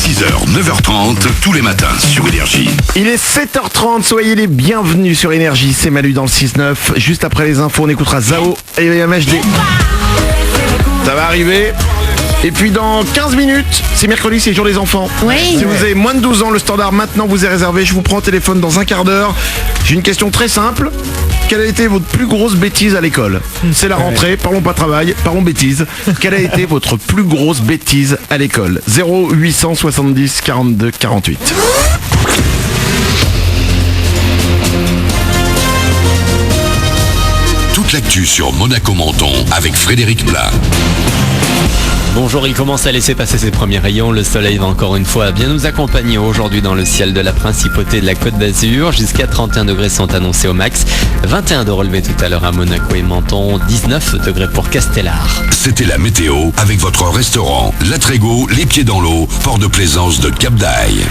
6h, 9h30, tous les matins sur Énergie. Il est 7h30, soyez les bienvenus sur Énergie, c'est Manu dans le 6-9. Juste après les infos, on écoutera Zao et MHD. Ça va arriver. Et puis dans 15 minutes, c'est mercredi, c'est le jour des enfants. Oui. Si vous avez moins de 12 ans, le standard maintenant vous est réservé. Je vous prends au téléphone dans un quart d'heure. J'ai une question très simple. Quelle a été votre plus grosse bêtise à l'école? C'est la rentrée, parlons pas travail, parlons bêtise. Quelle a été votre plus grosse bêtise à l'école? 0870 42 48. Toute l'actu sur Monaco Menton avec Frédéric Plat. Bonjour, il commence à laisser passer ses premiers rayons. Le soleil va encore une fois bien nous accompagner aujourd'hui dans le ciel de la principauté de la Côte d'Azur. Jusqu'à 31 degrés sont annoncés au max. 21 de relevé tout à l'heure à Monaco et Menton. 19 degrés pour Castellar. C'était la météo avec votre restaurant La Trégo, les pieds dans l'eau, port de plaisance de Cap d'Aille.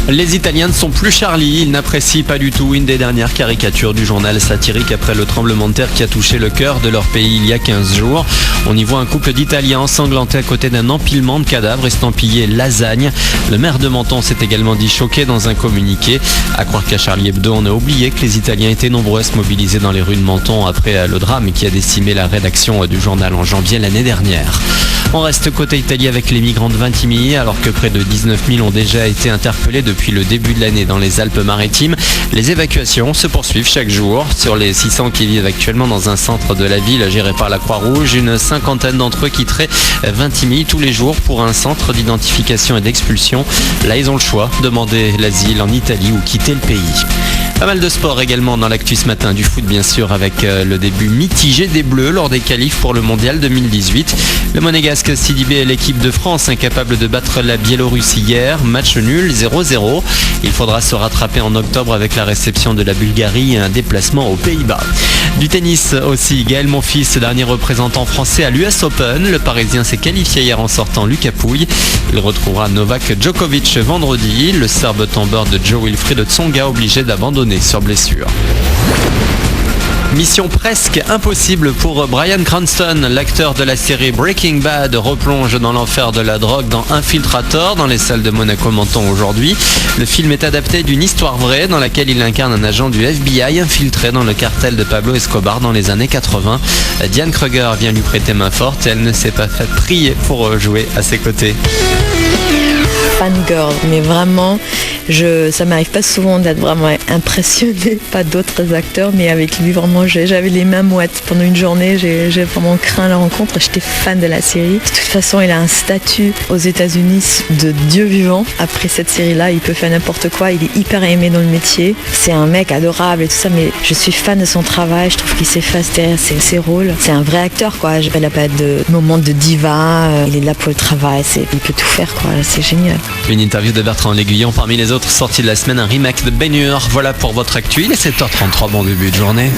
Les Italiens ne sont plus Charlie, ils n'apprécient pas du tout une des dernières caricatures du journal satirique après le tremblement de terre qui a touché le cœur de leur pays il y a 15 jours. On y voit un couple d'Italiens ensanglantés à côté d'un empilement de cadavres estampillés lasagne. Le maire de Menton s'est également dit choqué dans un communiqué. À croire qu'à Charlie Hebdo, on a oublié que les Italiens étaient nombreux à se mobiliser dans les rues de Menton après le drame qui a décimé la rédaction du journal en janvier l'année dernière. On reste côté Italie avec les migrants de Vintimille, alors que près de 19 000 ont déjà été interpellés depuis le début de l'année dans les Alpes-Maritimes. Les évacuations se poursuivent chaque jour. Sur les 600 qui vivent actuellement dans un centre de la ville géré par la Croix-Rouge, une cinquantaine d'entre eux quitteraient Vintimille tous les jours pour un centre d'identification et d'expulsion. Là, ils ont le choix, demander l'asile en Italie ou quitter le pays. Pas mal de sport également dans l'actu ce matin, du foot bien sûr avec le début mitigé des Bleus lors des qualifs pour le Mondial 2018. Le monégasque Sidibé est l'équipe de France incapable de battre la Biélorussie hier, match nul 0-0. Il faudra se rattraper en octobre avec la réception de la Bulgarie et un déplacement aux Pays-Bas. Du tennis aussi, Gaël Monfils, dernier représentant français à l'US Open. Le Parisien s'est qualifié hier en sortant Lucas Pouille. Il retrouvera Novak Djokovic vendredi. Le Serbe tombeur de Joe Wilfried Tsonga obligé d'abandonner sur blessure. Mission presque impossible pour Bryan Cranston, l'acteur de la série Breaking Bad replonge dans l'enfer de la drogue dans Infiltrator dans les salles de Monaco Menton aujourd'hui. Le film est adapté d'une histoire vraie dans laquelle il incarne un agent du FBI infiltré dans le cartel de Pablo Escobar dans les années 80. Diane Kruger vient lui prêter main forte et elle ne s'est pas fait prier pour jouer à ses côtés. Fangirl, mais vraiment, ça m'arrive pas souvent d'être vraiment impressionnée, pas d'autres acteurs, mais avec lui vraiment, j'avais les mains moites pendant une journée, j'ai vraiment craint la rencontre, j'étais fan de la série. De toute façon, il a un statut aux États-Unis de Dieu vivant. Après cette série-là, il peut faire n'importe quoi, il est hyper aimé dans le métier. C'est un mec adorable et tout ça, mais je suis fan de son travail, je trouve qu'il s'efface derrière ses rôles. C'est un vrai acteur, quoi. Il n'a pas de moment de diva, il est là pour le travail, il peut tout faire, quoi. C'est génial. Une interview de Bertrand L'Aiguillon parmi les autres sorties de la semaine, un remake de Ben Hur. Voilà pour votre actu, il est 7h33, bon début de journée.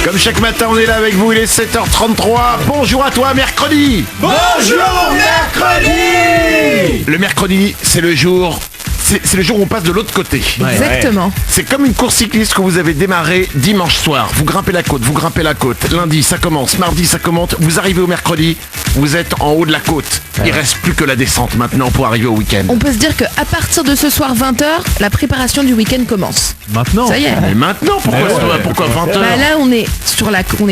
Comme chaque matin, on est là avec vous, il est 7h33. Bonjour à toi, mercredi. Bonjour mercredi. Le mercredi, c'est le jour où on passe de l'autre côté. Exactement. C'est comme une course cycliste que vous avez démarré dimanche soir. Vous grimpez la côte. Lundi, ça commence. Mardi, ça commence. Vous arrivez au mercredi, vous êtes en haut de la côte. Il reste plus que la descente maintenant pour arriver au week-end. On peut se dire qu'à partir de ce soir 20h, la préparation du week-end commence. Maintenant. Ça y est. Mais maintenant, pourquoi 20h? Bah là, on est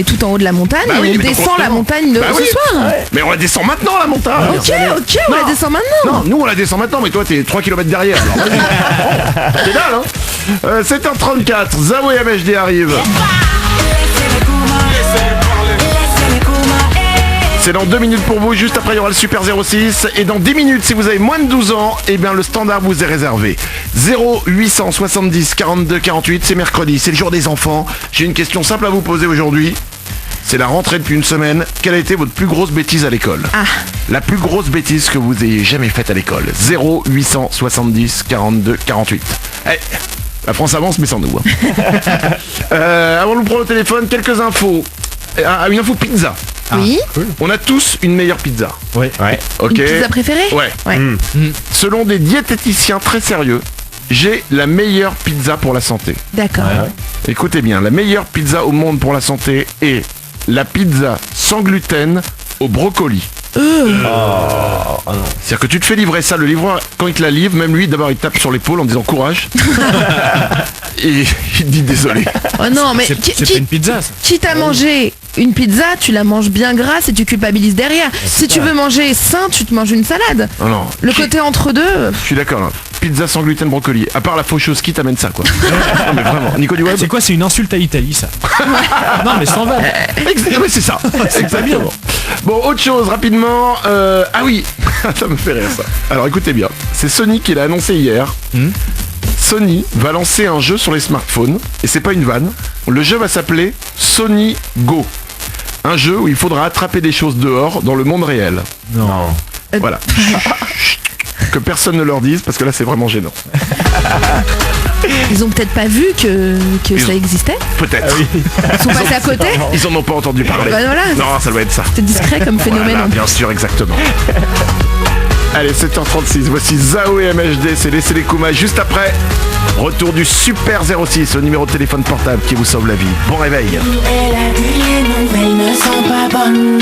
tout en haut de la montagne Bah et oui, on mais descend donc, la montagne ce soir. Ouais. Mais on la descend maintenant, la montagne. Ok, on la descend maintenant. Non, nous on la descend maintenant, mais toi t'es 3 km derrière. Alors, vas-y. C'est dalle, hein. 7h34, Zao et MHD arrivent. C'est dans 2 minutes pour vous, juste après il y aura le Super 06. Et dans 10 minutes, si vous avez moins de 12 ans, eh bien le standard vous est réservé. 0870 42 48, c'est mercredi, c'est le jour des enfants. J'ai une question simple à vous poser aujourd'hui. C'est la rentrée depuis une semaine. Quelle a été votre plus grosse bêtise à l'école? La plus grosse bêtise que vous ayez jamais faite à l'école. 0870 42 48. La France avance mais sans nous. Avant de vous prendre au téléphone, quelques infos. Une info pizza. Oui. On a tous une meilleure pizza. Ouais. Ok. Une pizza préférée? Ouais. Ouais. Selon des diététiciens très sérieux, j'ai la meilleure pizza pour la santé. D'accord. Écoutez bien, la meilleure pizza au monde pour la santé est la pizza sans gluten au brocoli. C'est-à-dire que tu te fais livrer ça, le livreur, quand il te la livre, même lui, d'abord il tape sur l'épaule en disant courage. Et il te dit désolé. Oh non, mais C'est pas une pizza, ça. quitte à manger une pizza, tu la manges bien grasse et tu culpabilises derrière. Si tu veux manger sain, tu te manges une salade. Non. Le côté entre deux. Je suis d'accord là. Pizza sans gluten brocoli. À part la faucheuse qui t'amène ça quoi. Non mais vraiment. Nico du Web. C'est quoi? C'est une insulte à l'Italie, ça. Non, mais sans vanne. Oui, c'est ça. Exactement. Bon, autre chose rapidement. Ah oui, ça me fait rire ça. Alors écoutez bien. C'est Sony qui l'a annoncé hier. Sony va lancer un jeu sur les smartphones et c'est pas une vanne. Le jeu va s'appeler Sony Go. Un jeu où il faudra attraper des choses dehors dans le monde réel. Non. Voilà. Que personne ne leur dise parce que là c'est vraiment gênant. Ils ont peut-être pas vu que ça existait. Peut-être. Ils sont passés à côté. Ils en ont pas entendu parler. Bah voilà. Non, ça doit être ça. C'est discret comme phénomène. Voilà, bien sûr, exactement. Allez, 7h36, voici Zao et MHD, c'est Laissez les Koumas. Juste après, retour du Super 06, le numéro de téléphone portable qui vous sauve la vie. Bon réveil. Elle a dit les nouvelles ne sont pas bonnes.